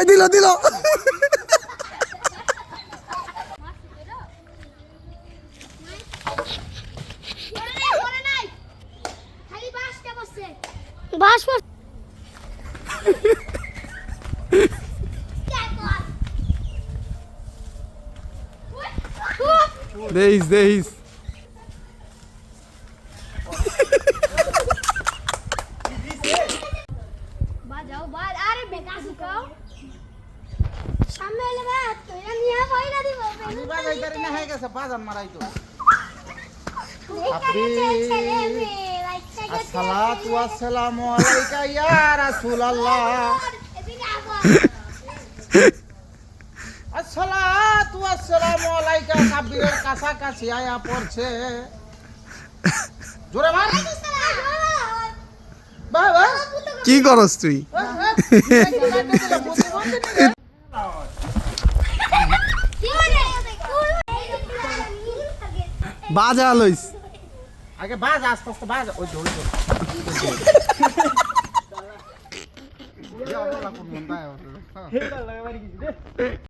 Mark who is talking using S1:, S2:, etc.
S1: দিল দিল
S2: বাস
S1: দেইস
S2: বাজাও বাজ আরে বেকার ঢুকাও সামনে এলে বা তোরা নিয়ে কইরা দিব
S3: আমি বাজাই তারি না হয়ে গেছে বাজান মারাই তো আসসালাতু ওয়াসসালামু আলাইকা ইয়া রাসূলুল্লাহ আসসালাতু ওয়াসসালামু আলাইকা সাব্বিরের কাছাকাছি আয়া পড়ছে জোরে মার বাবা
S1: কি করস তুই বাজা লইস
S3: আগে বাজ আস্তে আস্তে বাজ ওই ঢোল ঢোল